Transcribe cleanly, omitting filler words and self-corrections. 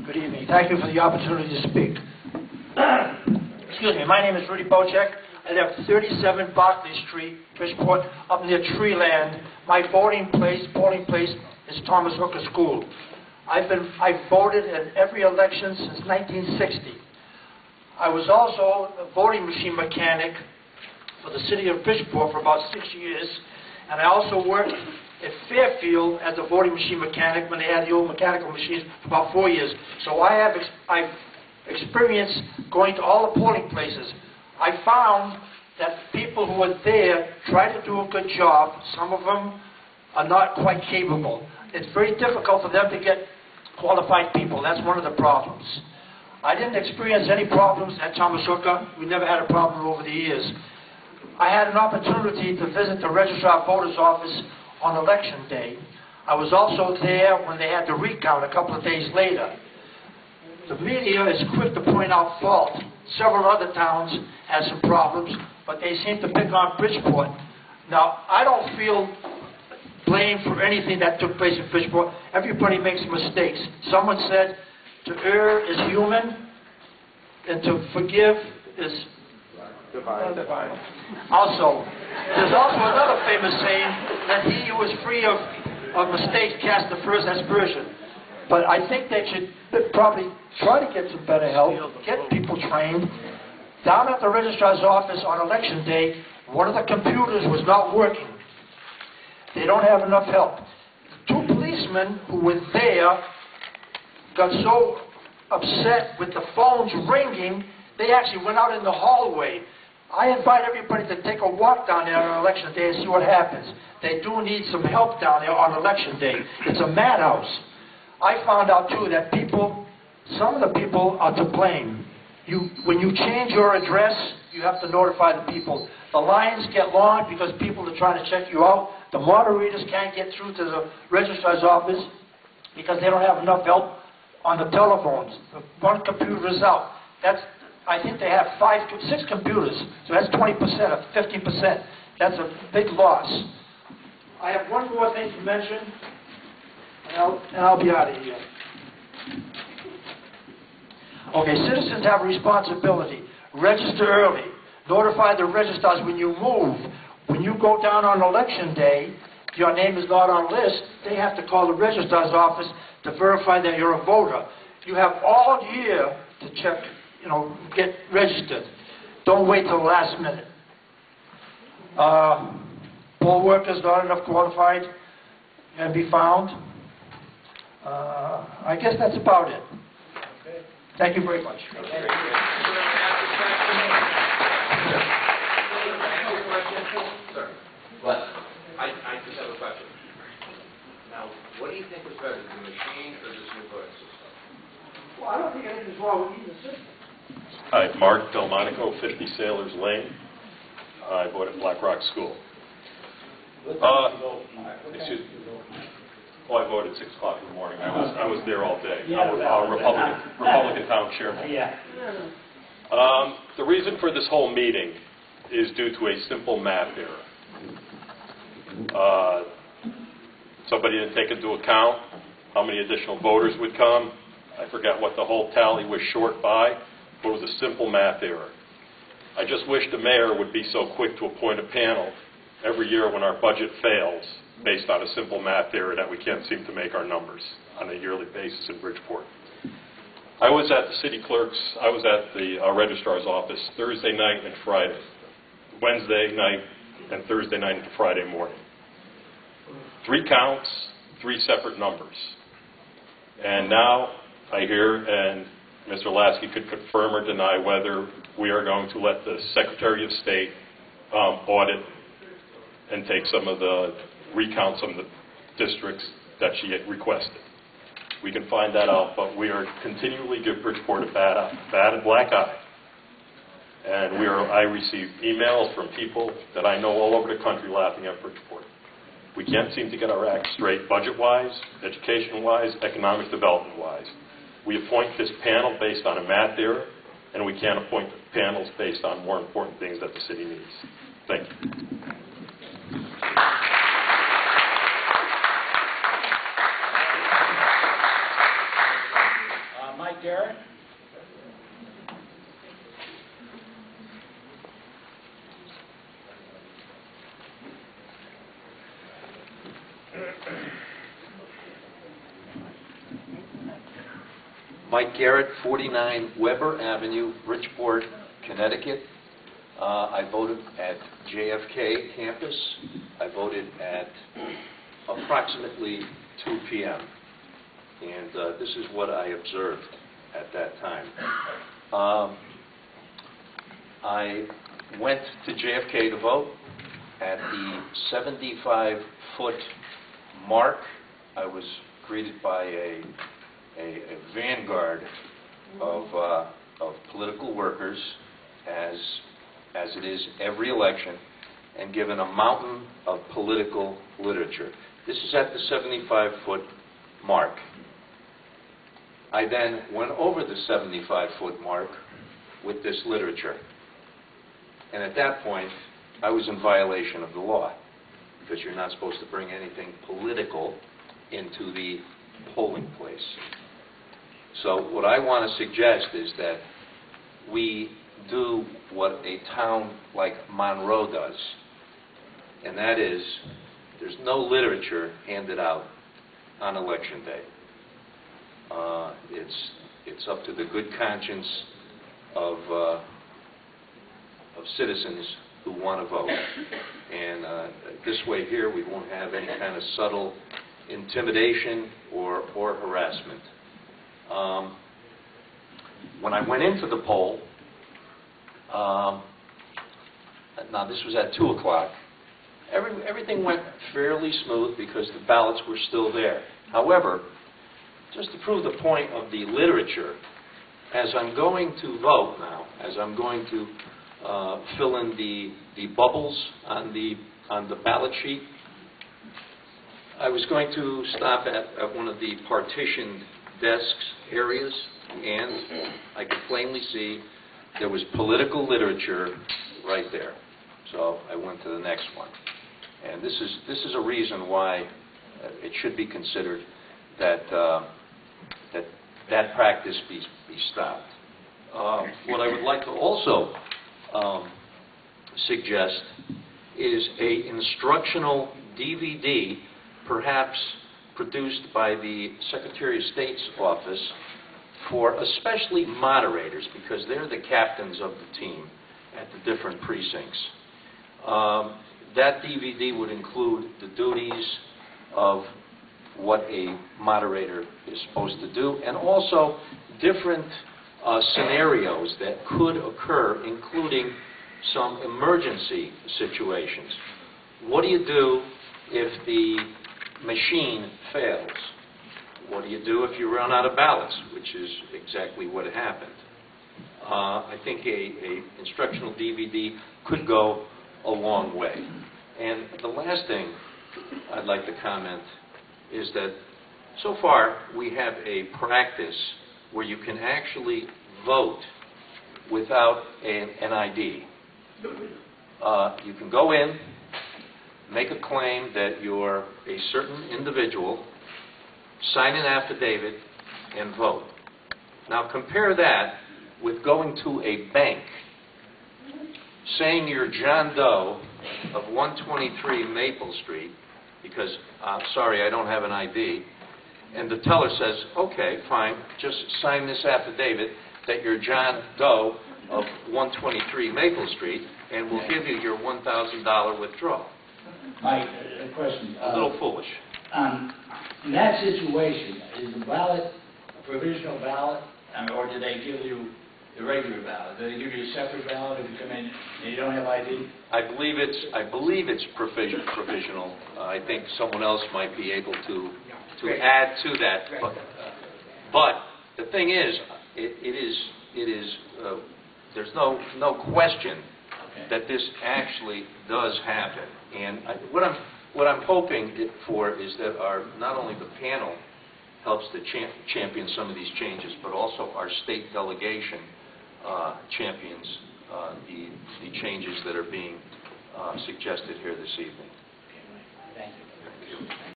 Good evening. Thank you for the opportunity to speak. Excuse me. My name is Rudy Bowker. I live at 37 Barclay Street, Bridgeport, up near Treeland. My polling place is Thomas Hooker School. I've voted in every election since 1960. I was also a voting machine mechanic for the city of Bridgeport for about 6 years, and I also worked at Fairfield as a voting machine mechanic when they had the old mechanical machines for about 4 years. So I've experienced going to all the polling places. I found that people who are there try to do a good job. Some of them are not quite capable. It's very difficult for them to get qualified people. That's one of the problems. I didn't experience any problems at Thomas Hooker. We never had a problem over the years. I had an opportunity to visit the Registrar of Voters office on election day. I was also there when they had the recount a couple of days later. The media is quick to point out fault. Several other towns had some problems, but they seem to pick on Bridgeport. Now, I don't feel blame for anything that took place in Bridgeport. Everybody makes mistakes. Someone said, to err is human, and to forgive is divine. Also, there's also another famous saying that he who is free of mistakes cast the first aspersion. But I think they should probably try to get some better help, get people trained. Down at the registrar's office on election day, one of the computers was not working. They don't have enough help. The 2 policemen who were there got so upset with the phones ringing, they actually went out in the hallway. I invite everybody to take a walk down there on election day and see what happens. They do need some help down there on election day. It's a madhouse. I found out too that some of the people are to blame. When you change your address, you have to notify the people. The lines get long because people are trying to check you out. The moderators can't get through to the registrar's office because they don't have enough help on the telephones. One computer is out. I think they have 6 computers, so that's 20% or 15%. That's a big loss. I have one more thing to mention, and I'll be out of here. Okay, citizens have a responsibility. Register early. Notify the registrars when you move. When you go down on election day, your name is not on list, they have to call the registrar's office to verify that you're a voter. You have all year to check, get registered. Don't wait till the last minute. Poll workers not enough qualified and be found. I guess that's about it. Okay. Thank you very much. Okay. Sir, what? I just have a question. Now, what do you think was better, the machine or this new voting system? Well, I don't think anything's wrong with either system. Hi, Marc Del Monaco, 50 Sailors Lane. I vote at Black Rock School. Excuse me. Oh, I voted at 6 o'clock in the morning. I was there all day. I was Republican town chairman. The reason for this whole meeting is due to a simple math error. Somebody didn't take into account how many additional voters would come. I forgot what the whole tally was short by, but it was a simple math error. I just wish the mayor would be so quick to appoint a panel every year when our budget fails based on a simple math error that we can't seem to make our numbers on a yearly basis in Bridgeport. I was at the city clerk's, I was at the registrar's office Thursday night and Friday, Wednesday night and Thursday night and Friday morning. 3 counts, 3 separate numbers. And now I hear, and Mr. Lasky could confirm or deny whether we are going to let the Secretary of State audit and take some of the recount some of the districts that she had requested. We can find that out, but we are continually give Bridgeport a bad and black eye. And I receive emails from people that I know all over the country laughing at Bridgeport. We can't seem to get our act straight budget-wise, education-wise, economic development-wise. We appoint this panel based on a math error, and we can't appoint panels based on more important things that the city needs. Thank you. Mike Garrett. Mike Garrett, 49 Weber Avenue, Bridgeport, Connecticut. I voted at JFK campus. I voted at approximately 2 p.m. And this is what I observed at that time. I went to JFK to vote. At the 75-foot mark, I was greeted by a vanguard of political workers, as it is every election, and given a mountain of political literature. This is at the 75-foot mark. I then went over the 75-foot mark with this literature. And at that point, I was in violation of the law, because you're not supposed to bring anything political into the polling place. So what I want to suggest is that we do what a town like Monroe does, and that is there's no literature handed out on Election Day. It's up to the good conscience of citizens who want to vote. And this way here, we won't have any kind of subtle intimidation or harassment. When I went into the poll, now this was at 2 o'clock, everything went fairly smooth because the ballots were still there. However, just to prove the point of the literature, as I'm going to vote now, as I'm going to fill in the bubbles on the ballot sheet, I was going to stop at one of the partitioned desks areas, and I could plainly see there was political literature right there. So I went to the next one. And this is a reason why it should be considered that that practice be stopped. What I would like to also suggest is a instructional DVD, perhaps produced by the Secretary of State's office, for especially moderators, because they're the captains of the team at the different precincts. That DVD would include the duties of what a moderator is supposed to do, and also different scenarios that could occur, including some emergency situations. What do you do if the machine fails? What do you do if you run out of ballots, which is exactly what happened? I think a instructional DVD could go a long way. And the last thing I'd like to comment is that so far we have a practice where you can actually vote without an ID. You can go in, make a claim that you're a certain individual, sign an affidavit, and vote. Now compare that with going to a bank, saying you're John Doe of 123 Maple Street, because, sorry, I don't have an ID, and the teller says, okay, fine, just sign this affidavit that you're John Doe of 123 Maple Street, and we'll give you your $1,000 withdrawal. Mike, a question. A little foolish. In that situation, is the ballot a provisional ballot, or do they give you the regular ballot? Do they give you a separate ballot if you come in and you don't have ID? I believe it's provisional. I think someone else might be able to add to that. But the thing is, there's no question that this actually does happen. And what I'm hoping for is that not only the panel helps to champion some of these changes, but also our state delegation champions the changes that are being suggested here this evening.